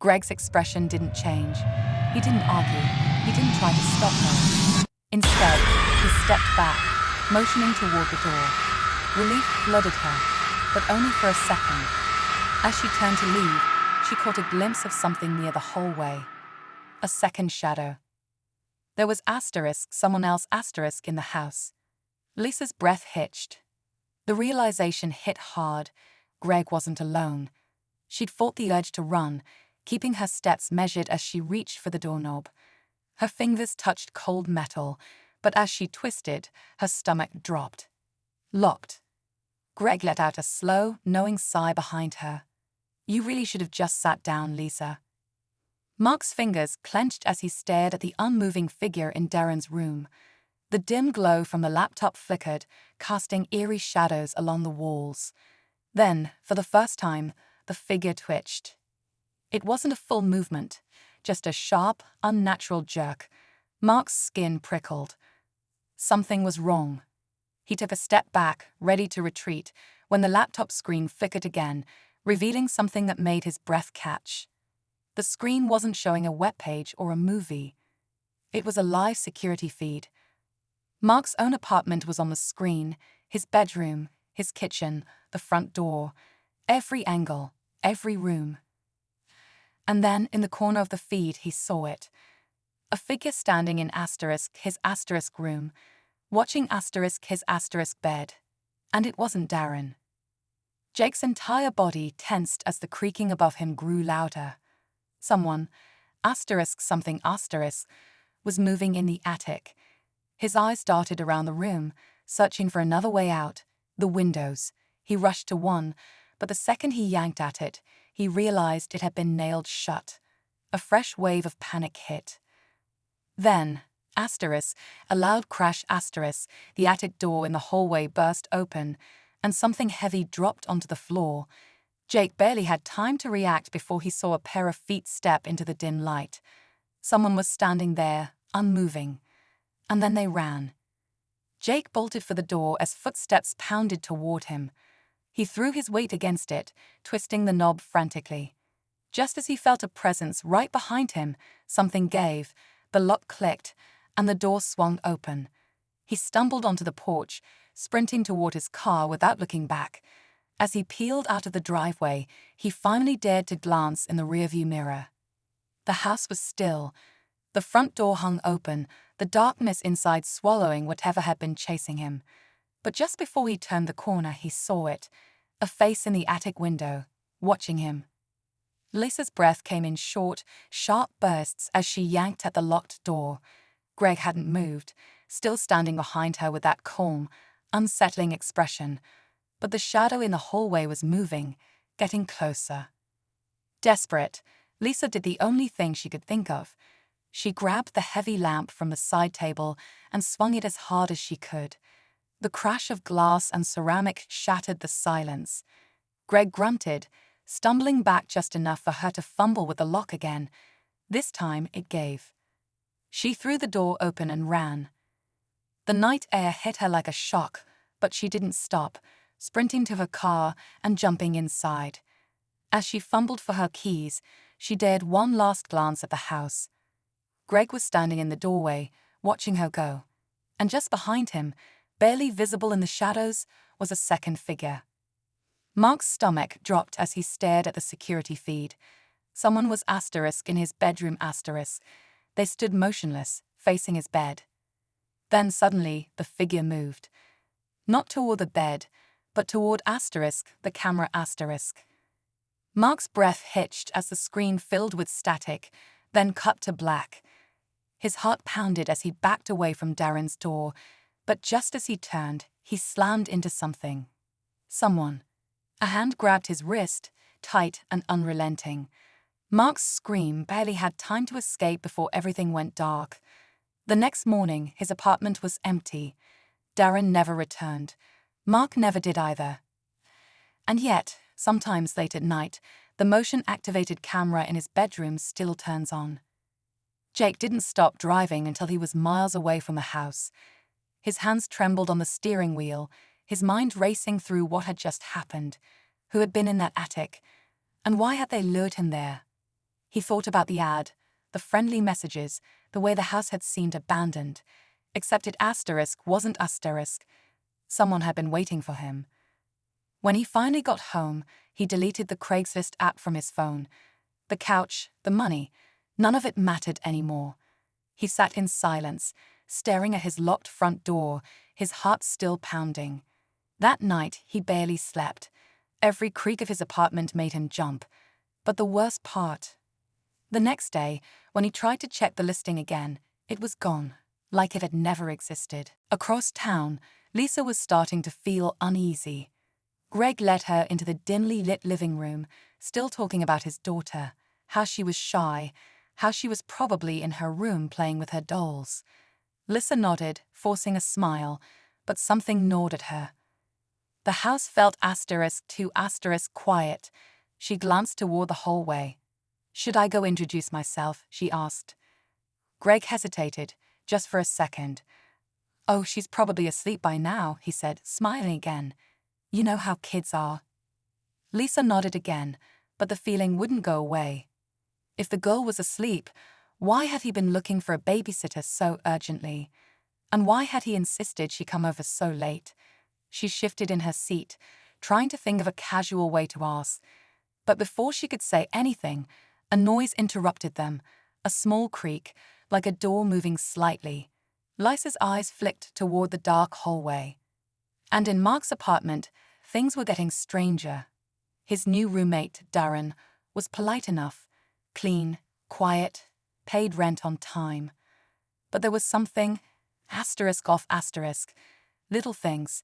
Greg's expression didn't change. He didn't argue. He didn't try to stop her. Instead, he stepped back, motioning toward the door. Relief flooded her, but only for a second. As she turned to leave, she caught a glimpse of something near the hallway. A second shadow. There was someone else in the house. Lisa's breath hitched. The realization hit hard. Greg wasn't alone. She'd fought the urge to run, keeping her steps measured as she reached for the doorknob. Her fingers touched cold metal, but as she twisted, her stomach dropped. Locked. Greg let out a slow, knowing sigh behind her. "You really should have just sat down, Lisa." Mark's fingers clenched as he stared at the unmoving figure in Darren's room. The dim glow from the laptop flickered, casting eerie shadows along the walls. Then, for the first time, the figure twitched. It wasn't a full movement, just a sharp, unnatural jerk. Mark's skin prickled. Something was wrong. He took a step back, ready to retreat, when the laptop screen flickered again, revealing something that made his breath catch. The screen wasn't showing a webpage or a movie. It was a live security feed. Mark's own apartment was on the screen, his bedroom, his kitchen, the front door, every angle, every room. And then, in the corner of the feed, he saw it. A figure standing in his room, watching his bed. And it wasn't Darren. Jake's entire body tensed as the creaking above him grew louder. Someone, something, was moving in the attic. His eyes darted around the room, searching for another way out. The windows. He rushed to one, but the second he yanked at it, he realized it had been nailed shut. A fresh wave of panic hit. Then, a loud crash, the attic door in the hallway burst open, and something heavy dropped onto the floor. Jake barely had time to react before he saw a pair of feet step into the dim light. Someone was standing there, unmoving. And then they ran. Jake bolted for the door as footsteps pounded toward him. He threw his weight against it, twisting the knob frantically. Just as he felt a presence right behind him, something gave, the lock clicked, and the door swung open. He stumbled onto the porch, sprinting toward his car without looking back. As he peeled out of the driveway, he finally dared to glance in the rearview mirror. The house was still. The front door hung open, the darkness inside swallowing whatever had been chasing him. But just before he turned the corner, he saw it, a face in the attic window, watching him. Lisa's breath came in short, sharp bursts as she yanked at the locked door. Greg hadn't moved, still standing behind her with that calm, unsettling expression. But the shadow in the hallway was moving, getting closer. Desperate, Lisa did the only thing she could think of. She grabbed the heavy lamp from the side table and swung it as hard as she could. The crash of glass and ceramic shattered the silence. Greg grunted, stumbling back just enough for her to fumble with the lock again. This time it gave. She threw the door open and ran. The night air hit her like a shock, but she didn't stop, sprinting to her car and jumping inside. As she fumbled for her keys, she dared one last glance at the house. Greg was standing in the doorway, watching her go. And just behind him, barely visible in the shadows, was a second figure. Mark's stomach dropped as he stared at the security feed. Someone was in his bedroom. They stood motionless, facing his bed. Then suddenly, the figure moved. Not toward the bed, but toward the camera. Mark's breath hitched as the screen filled with static, then cut to black. His heart pounded as he backed away from Darren's door, but just as he turned, he slammed into something. Someone. A hand grabbed his wrist, tight and unrelenting. Mark's scream barely had time to escape before everything went dark. The next morning, his apartment was empty. Darren never returned. Mark never did either. And yet, sometimes late at night, the motion-activated camera in his bedroom still turns on. Jake didn't stop driving until he was miles away from the house. His hands trembled on the steering wheel, his mind racing through what had just happened, who had been in that attic, and why had they lured him there? He thought about the ad, the friendly messages, the way the house had seemed abandoned. Except it wasn't asterisk. Someone had been waiting for him. When he finally got home, he deleted the Craigslist app from his phone. The couch, the money, none of it mattered anymore. He sat in silence, staring at his locked front door, his heart still pounding. That night, he barely slept. Every creak of his apartment made him jump. But the worst part... The next day, when he tried to check the listing again, it was gone, like it had never existed. Across town, Lisa was starting to feel uneasy. Greg led her into the dimly lit living room, still talking about his daughter, how she was shy, how she was probably in her room playing with her dolls. Lisa nodded, forcing a smile, but something gnawed at her. The house felt too quiet. She glanced toward the hallway. "Should I go introduce myself?" she asked. Greg hesitated, just for a second. "Oh, she's probably asleep by now," he said, smiling again. "You know how kids are." Lisa nodded again, but the feeling wouldn't go away. If the girl was asleep, why had he been looking for a babysitter so urgently? And why had he insisted she come over so late? She shifted in her seat, trying to think of a casual way to ask. But before she could say anything, a noise interrupted them, a small creak, like a door moving slightly. Lisa's eyes flicked toward the dark hallway. And in Mark's apartment, things were getting stranger. His new roommate, Darren, was polite enough, clean, quiet, paid rent on time. But there was something, little things.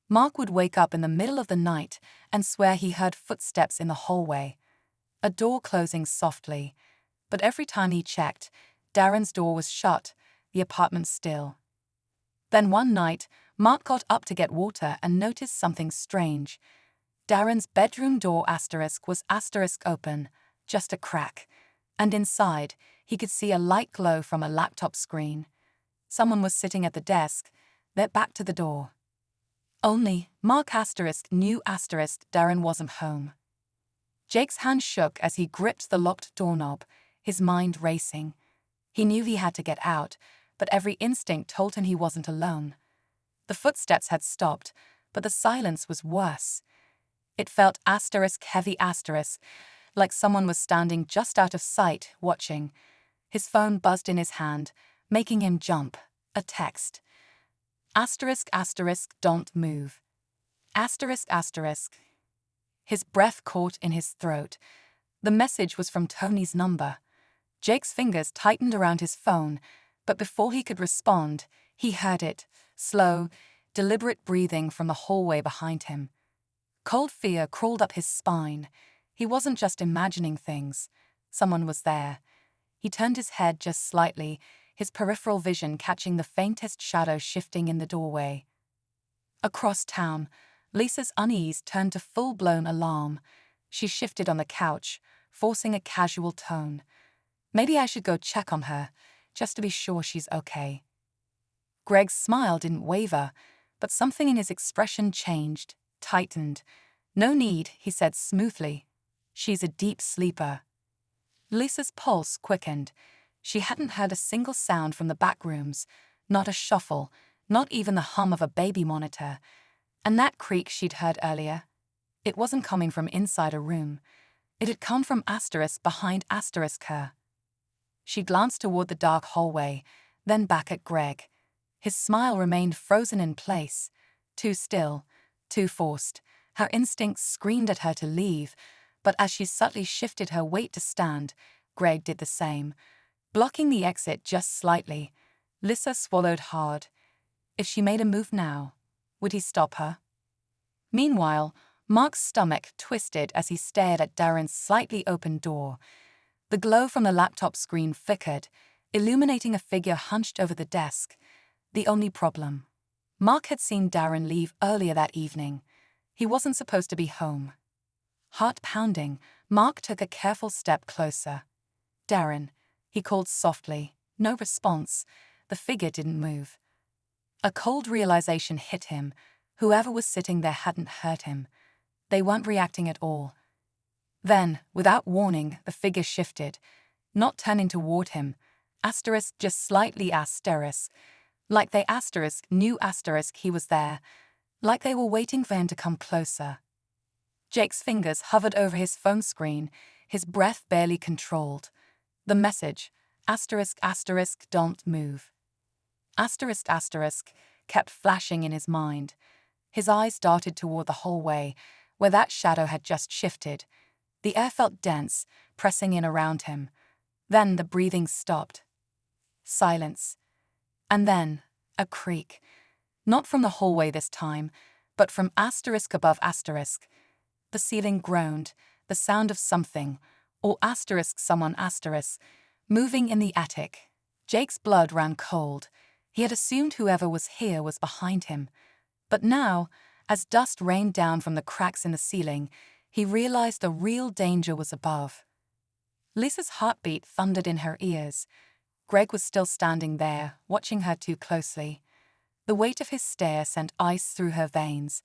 Mark would wake up in the middle of the night and swear he heard footsteps in the hallway, a door closing softly. But every time he checked, Darren's door was shut, the apartment still. Then one night, Mark got up to get water and noticed something strange. Darren's bedroom door was open, just a crack, and inside, he could see a light glow from a laptop screen. Someone was sitting at the desk, their back to the door. Only Mark knew Darren wasn't home. Jake's hand shook as he gripped the locked doorknob, his mind racing. He knew he had to get out, but every instinct told him he wasn't alone. The footsteps had stopped, but the silence was worse. It felt heavy, like someone was standing just out of sight, watching. His phone buzzed in his hand, making him jump. A text. Don't move. His breath caught in his throat. The message was from Tony's number. Jake's fingers tightened around his phone, but before he could respond, he heard it, slow, deliberate breathing from the hallway behind him. Cold fear crawled up his spine. He wasn't just imagining things. Someone was there. He turned his head just slightly, his peripheral vision catching the faintest shadow shifting in the doorway. Across town, Lisa's unease turned to full-blown alarm. She shifted on the couch, forcing a casual tone. "Maybe I should go check on her, just to be sure she's okay." Greg's smile didn't waver, but something in his expression changed, tightened. "No need," he said smoothly. "She's a deep sleeper." Lisa's pulse quickened. She hadn't heard a single sound from the back rooms, not a shuffle, not even the hum of a baby monitor. And that creak she'd heard earlier, it wasn't coming from inside a room. It had come from behind her. She glanced toward the dark hallway, then back at Greg. His smile remained frozen in place, too still, too forced. Her instincts screamed at her to leave, but as she subtly shifted her weight to stand, Greg did the same, blocking the exit just slightly. Lisa swallowed hard. If she made a move now, would he stop her? Meanwhile, Mark's stomach twisted as he stared at Darren's slightly open door. The glow from the laptop screen flickered, illuminating a figure hunched over the desk. The only problem: Mark had seen Darren leave earlier that evening. He wasn't supposed to be home. Heart pounding, Mark took a careful step closer. "Darren," he called softly. No response. The figure didn't move. A cold realization hit him. Whoever was sitting there hadn't heard him. They weren't reacting at all. Then, without warning, the figure shifted, not turning toward him, asterisk just slightly asterisk, like they asterisk knew asterisk he was there, like they were waiting for him to come closer. Jake's fingers hovered over his phone screen, his breath barely controlled. The message, asterisk asterisk don't move. Asterisk asterisk kept flashing in his mind. His eyes darted toward the hallway, where that shadow had just shifted. The air felt dense, pressing in around him. Then the breathing stopped. Silence. And then, a creak. Not from the hallway this time, but from asterisk above asterisk. The ceiling groaned, the sound of something, or asterisk someone asterisk, moving in the attic. Jake's blood ran cold. He had assumed whoever was here was behind him. But now, as dust rained down from the cracks in the ceiling, he realized the real danger was above. Lisa's heartbeat thundered in her ears. Greg was still standing there, watching her too closely. The weight of his stare sent ice through her veins.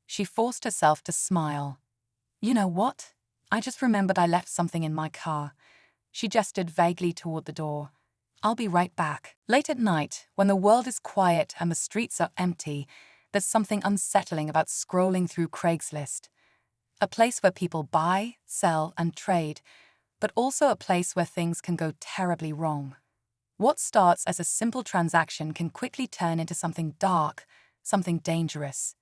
She forced herself to smile. "You know what? I just remembered I left something in my car." She gestured vaguely toward the door. "I'll be right back." Late at night, when the world is quiet and the streets are empty, there's something unsettling about scrolling through Craigslist. A place where people buy, sell, and trade, but also a place where things can go terribly wrong. What starts as a simple transaction can quickly turn into something dark, something dangerous.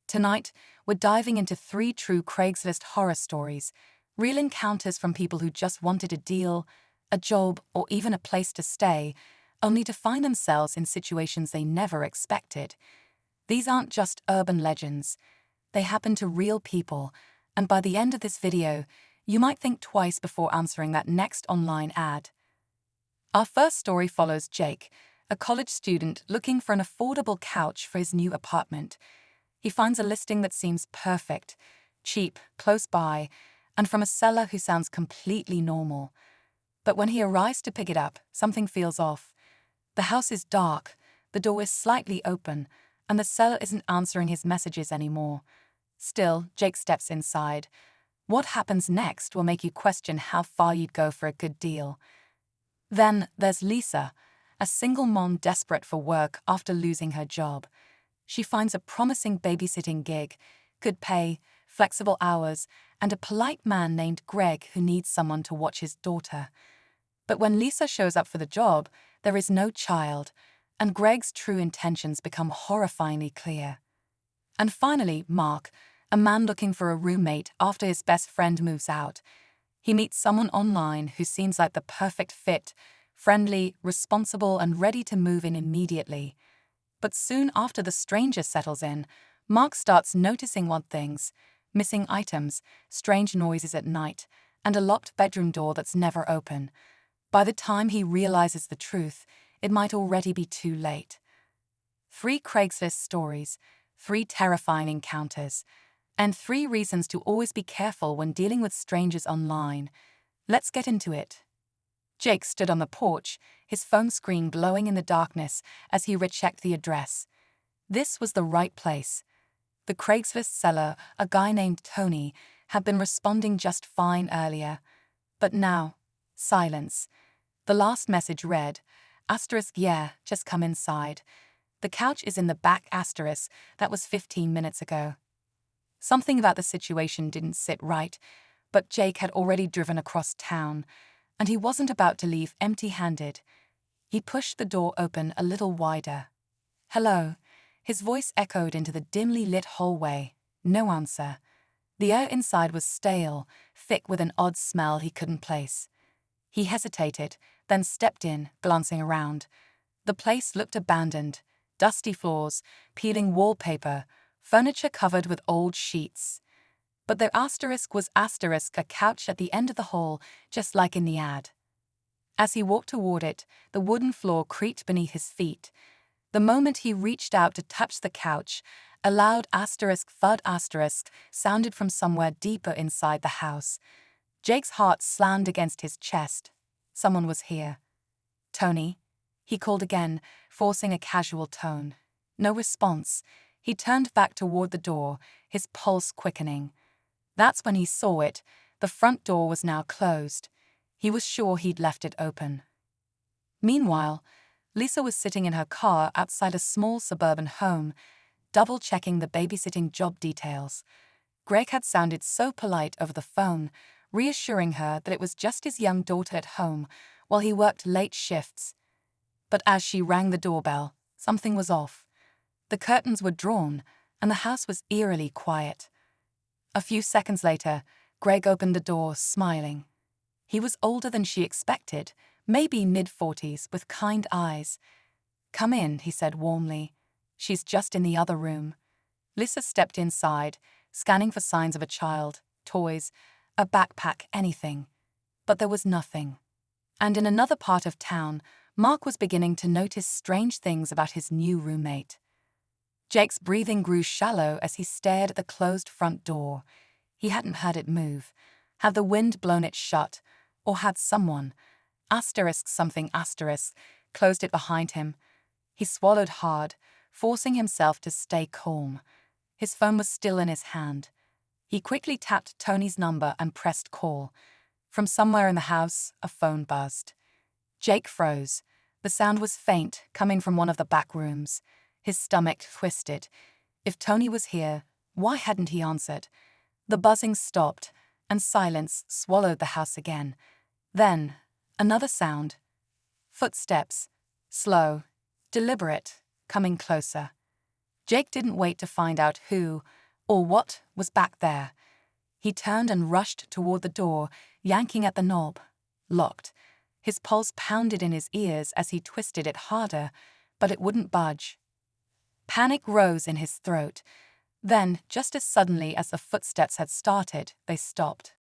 Tonight, we're diving into 3 true Craigslist horror stories, real encounters from people who just wanted a deal, a job, or even a place to stay, only to find themselves in situations they never expected. These aren't just urban legends. They happen to real people, and by the end of this video, you might think twice before answering that next online ad. Our first story follows Jake, a college student looking for an affordable couch for his new apartment. He finds a listing that seems perfect, cheap, close by, and from a seller who sounds completely normal. But when he arrives to pick it up, something feels off. The house is dark, the door is slightly open, and the seller isn't answering his messages anymore. Still, Jake steps inside. What happens next will make you question how far you'd go for a good deal. Then there's Lisa, a single mom desperate for work after losing her job. She finds a promising babysitting gig, good pay, flexible hours, and a polite man named Greg who needs someone to watch his daughter. But when Lisa shows up for the job, there is no child, and Greg's true intentions become horrifyingly clear. And finally, Mark, a man looking for a roommate after his best friend moves out. He meets someone online who seems like the perfect fit, friendly, responsible, and ready to move in immediately. But soon after the stranger settles in, Mark starts noticing odd things: missing items, strange noises at night, and a locked bedroom door that's never open. By the time he realizes the truth, it might already be too late. 3 Craigslist stories, 3 terrifying encounters, and 3 reasons to always be careful when dealing with strangers online. Let's get into it. Jake stood on the porch, his phone screen glowing in the darkness as he rechecked the address. This was the right place. The Craigslist seller, a guy named Tony, had been responding just fine earlier. But now, silence. The last message read, "Yeah, just come inside. The couch is in the back asterisk, that was 15 minutes ago." Something about the situation didn't sit right, but Jake had already driven across town, and he wasn't about to leave empty-handed. He pushed the door open a little wider. "Hello." His voice echoed into the dimly lit hallway. No answer. The air inside was stale, thick with an odd smell he couldn't place. He hesitated, then stepped in, glancing around. The place looked abandoned. Dusty floors, peeling wallpaper, furniture covered with old sheets. But the asterisk was asterisk, a couch at the end of the hall, just like in the ad. As he walked toward it, the wooden floor creaked beneath his feet. The moment he reached out to touch the couch, a loud asterisk thud asterisk sounded from somewhere deeper inside the house. Jake's heart slammed against his chest. Someone was here. "Tony?" He called again, forcing a casual tone. No response. He turned back toward the door, his pulse quickening. That's when he saw it, The front door was now closed. He was sure he'd left it open. Meanwhile, Lisa was sitting in her car outside a small suburban home, double-checking the babysitting job details. Greg had sounded so polite over the phone, reassuring her that it was just his young daughter at home while he worked late shifts. But as she rang the doorbell, something was off. The curtains were drawn, and the house was eerily quiet. A few seconds later, Greg opened the door, smiling. He was older than she expected, maybe mid-40s, with kind eyes. "Come in," he said warmly. "She's just in the other room." Lisa stepped inside, scanning for signs of a child, toys, a backpack, anything. But there was nothing. And in another part of town, Mark was beginning to notice strange things about his new roommate. Jake's breathing grew shallow as he stared at the closed front door. He hadn't heard it move. Had the wind blown it shut? Or had someone, something, closed it behind him? He swallowed hard, forcing himself to stay calm. His phone was still in his hand. He quickly tapped Tony's number and pressed call. From somewhere in the house, a phone buzzed. Jake froze. The sound was faint, coming from one of the back rooms. His stomach twisted. If Tony was here, why hadn't he answered? The buzzing stopped, and silence swallowed the house again. Then, another sound. Footsteps. Slow, deliberate, coming closer. Jake didn't wait to find out who or what was back there. He turned and rushed toward the door, yanking at the knob. Locked. His pulse pounded in his ears as he twisted it harder, but it wouldn't budge. Panic rose in his throat. Then, just as suddenly as the footsteps had started, they stopped.